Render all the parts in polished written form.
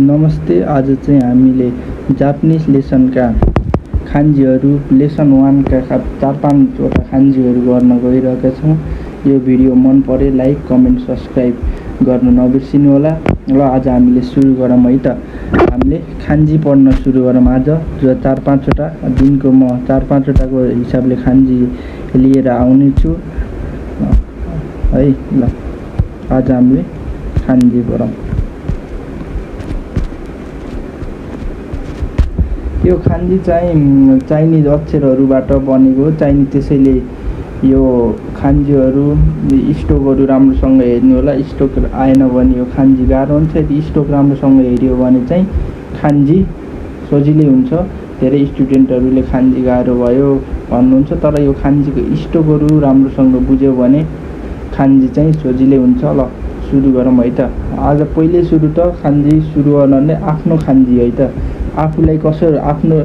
नमस्ते। आज चाहिँ हामीले जापानिज लेसनका खान्जीहरू लेसन 1 का 4-5 वटा खान्जीहरू गर्न गइरहेका छौँ। यो भिडियो मन परे लाइक कमेन्ट सब्सक्राइब गर्न नबिर्सिनु होला। ल आज हामीले सुरु गरौँ है त। हामीले खान्जी पढ्न सुरु गरौँ आज। जो 4-5 वटा दिनको म 4-5 वटाको हिसाबले खान्जी लिएर आउने छु है। ल आज हामीले खान्जी पढौँ। यो खान्जी चाहिँ चाइनिज अक्षरहरूबाट बनेको चाइनिज, त्यसैले यो खान्जीहरू स्टोकहरू राम्रोसँग हेर्नु होला। स्टोक आएन भने यो खान्जी गाह्रो हुन्छ। यदि स्टोक राम्रोसँग हेऱ्यो भने चाहिँ खान्जी सजिलै हुन्छ। धेरै स्टुडेन्टहरूले खान्जी गाह्रो भयो भन्नुहुन्छ, तर यो खान्जीको स्टोकहरू राम्रोसँग बुझ्यो भने खान्जी चाहिँ सजिलै हुन्छ। ल सुरु गरौँ है त। आज पहिले सुरु त खान्जी सुरु गर्नाले आफ्नो खान्जी है त। आफूलाई कसरी आफ्नो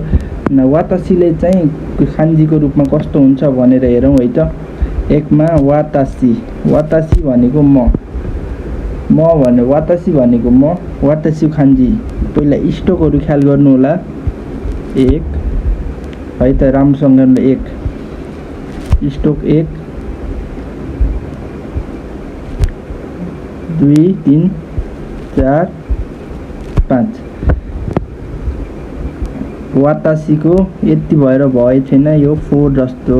वातासीले चाहिँ खान्जीको रूपमा कस्तो हुन्छ भनेर हेरौँ है त। एकमा वातासी, वातासी भनेको म भने वातासी भनेको म। वातासी खान्जी पहिला स्टोकहरू ख्याल गर्नु होला। 1 है त, राम्रोसँग 1 स्टोक 1 2 3 4 5। वातासीको यति भएर भए छैन, यो 4 जस्तो।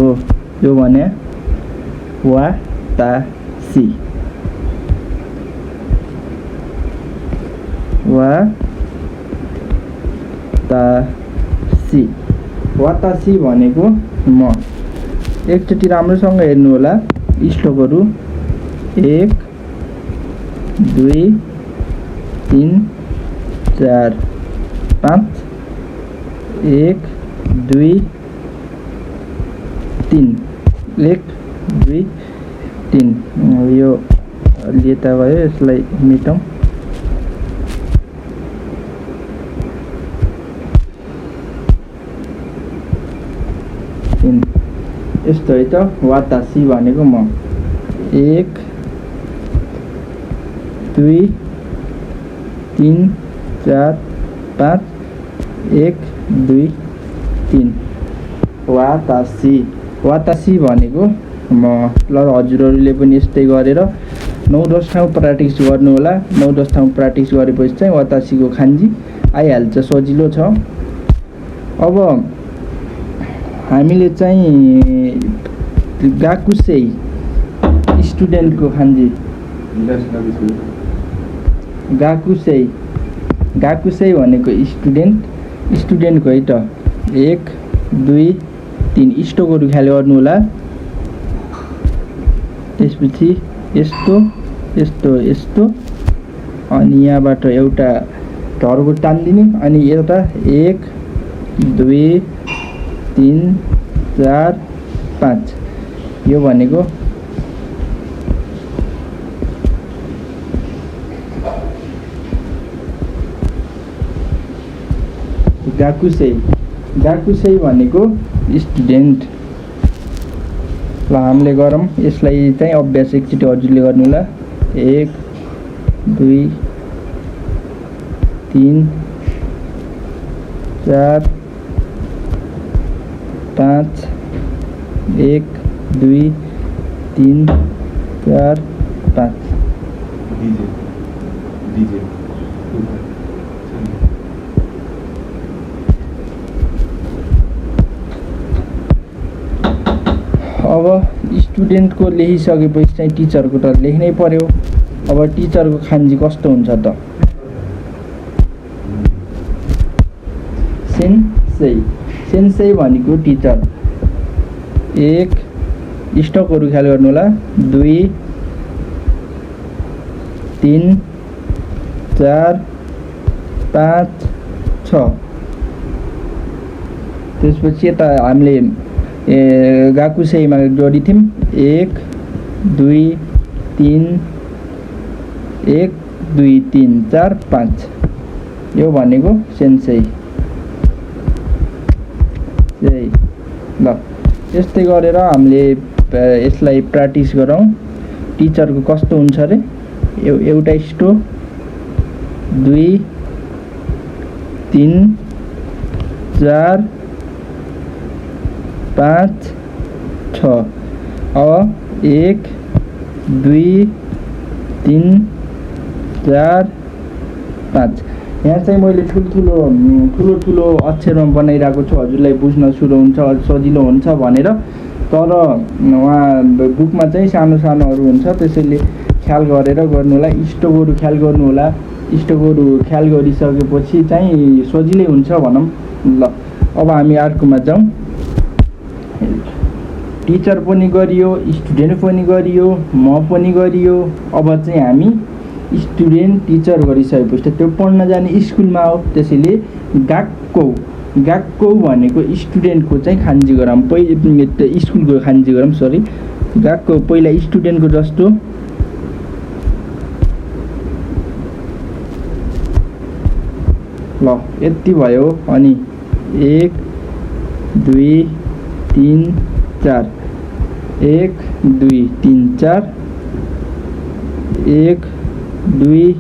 यो भने वातासी, वातासी, वातासी भनेको म। एकचोटि राम्रोसँग हेर्नु होला स्टोकहरू। 1 2 3 4 5 1 2 3 1 2 3। यो लिएता भयो, यसलाई मेटौँ। यस्तो है त वातासी भनेको म। 1 2 3 4 5 1 2 3 वातासी, वातासी भनेको म। ल हजुरहरूले पनि यस्तै गरेर 9-10 ठाउँ प्र्याक्टिस गर्नु होला। 9-10 ठाउँ प्र्याक्टिस गरेपछि चाहिँ वातासीको खान्जी आइहाल्छ, सजिलो छ। अब हामीले चाहिँ गाकुसेई स्टुडेन्टको खान्जी, गाकुसेई, गाकुसेई भनेको स्टुडेन्टको है त। 1 2 3 स्टोकहरू ख्याल गर्नु होला। त्यसपछि यस्तो यस्तो यस्तो, अनि यहाँबाट एउटा ढर्को तान्दिने, अनि यता 1 2 3 4 5। यो भनेको गाकुसेई, गाकुसेई भनेको स्टुडेन्ट। ल हामीले गरौँ यसलाई चाहिँ अभ्यास एकचोटि हजुरले गर्नु होला। 1 2 3 4 5 1 2 3 4 5। अब स्टुडेन्टको लेखिसकेपछि चाहिँ टिचरको त लेख्नै पर्यो। अब टिचरको खान्जी कस्तो हुन्छ त? सेन्सेई, सेन्सेई भनेको टिचर। 1 स्टोकहरू ख्याल गर्नु होला। 2 3 4 5 6। त्यसपछि यता हामीले गाकुसेईमा जोडी थियौँ। 1 2 3 1 2 3 4 5। यो भनेको सेन्सेई। ल यस्तै गरेर हामीले यसलाई प्र्याक्टिस गरौँ। टिचरको कस्तो हुन्छ रे? एउटा स्टोक 2 3 4 5 6 अब 1 2 3 4 5 यहाँ चाहिँ मैले ठुलो अक्षरमा बनाइरहेको छु हजुरलाई बुझ्न सजिलो हुन्छ भनेर। तर वहाँ बुकमा चाहिँ सानो सानोहरू हुन्छ, त्यसैले ख्याल गरेर गर्नु होला। इष्टगोरु ख्याल गर्नु होला। इष्टगोरु ख्याल गरिसकेपछि चाहिँ सजिलै हुन्छ भनौँ। ल अब हामी अर्कोमा जाउँ। टिचर पनि गरियो, स्टुडेन्ट पनि गरियो, म पनि गरियो। अब चाहिँ हामी स्टुडेन्ट टिचर गरिसकेपछि त्यो पढ्न जाने स्कुलमा हो। त्यसैले गाक्कौ भनेको स्टुडेन्टको चाहिँ खान्जी गराम, स्कुलको खान्जी गराम, सरी। गाक्कौ पहिला स्टुडेन्टको जस्तो ल यति भयो। अनि 1 2 3 4 1 2 3 4 1 2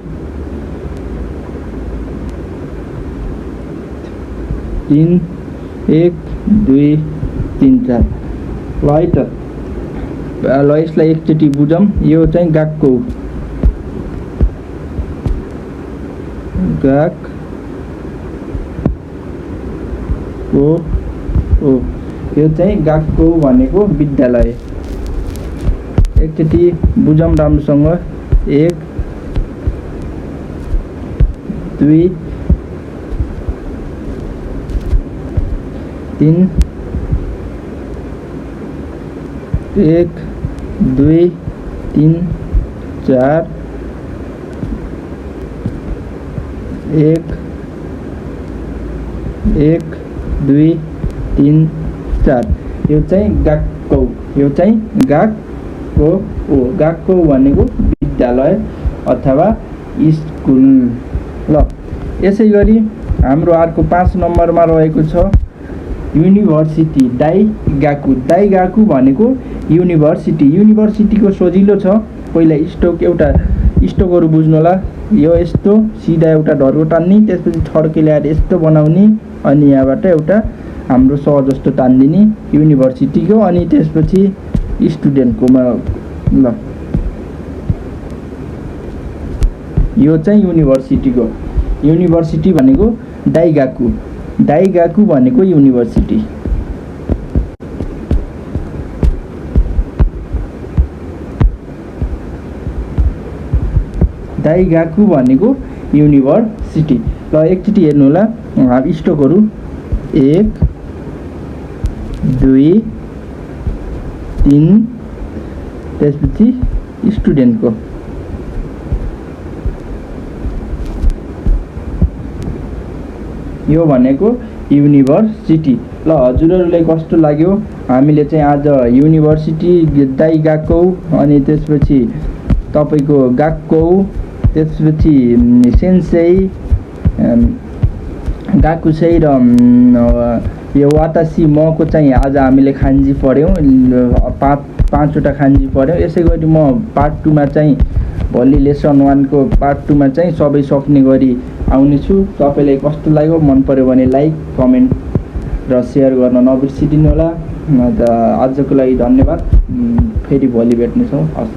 3 1 2 3 4 ल है त। ल यसलाई एकचोटि बुझौँ। यो चाहिँ गाक्को ओ यो चाहिँ गाक्को भनेको विद्यालय। एकचोटि बुझौँ राम्रोसँग। 1 2 3 1 2 3 4 1 1 2 3 4 यो चाहिँ गाक्कौ। यो चाहिँ गाक्कौ भनेको विद्यालय अथवा स्कुल। ल यसै गरी हाम्रो अर्को 5 नम्बरमा रहेको छ युनिभर्सिटी। दाइगाकु भनेको युनिभर्सिटीको सजिलो छ। पहिला स्टोकहरू बुझ्नु होला। यो यस्तो सिधा एउटा ढर्को टान्ने, त्यसपछि छड्के ल्याएर यस्तो बनाउने, अनि यहाँबाट एउटा हाम्रो स जस्तो तान्दिने युनिभर्सिटीको, अनि त्यसपछि स्टुडेन्टकोमा। ल यो चाहिँ युनिभर्सिटी भनेको दाइगाकु भनेको युनिभर्सिटी। दाइगाकु भनेको युनिभर्सिटी। ल एकचोटि हेर्नु होला स्टोकहरू 1 2 3 त्यसपछि स्टुडेन्टको। यो भनेको युनिभर्सिटी। ल हजुरहरूलाई कस्तो लाग्यो? हामीले चाहिँ आज युनिभर्सिटी दाइगाकौ, अनि त्यसपछि तपाईँको गाक्कौ, त्यसपछि सेन्सेई, गाकुसेई र यो वातासी मको चाहिँ आज हामीले खान्जी पढ्यौँ। 5वटा खान्जी पढ्यौँ। यसै गरी म पार्ट 2 मा चाहिँ भोलि लेसन 1 को पार्ट 2 मा चाहिँ सबै सक्ने गरी आउनेछु। तपाईँलाई कस्तो लाग्यो? मन पर्यो भने लाइक, कमेन्ट र सेयर गर्न नबिर्सिदिनु होला। आजको लागि धन्यवाद। फेरि भोलि भेट्नेछौँ। हस्।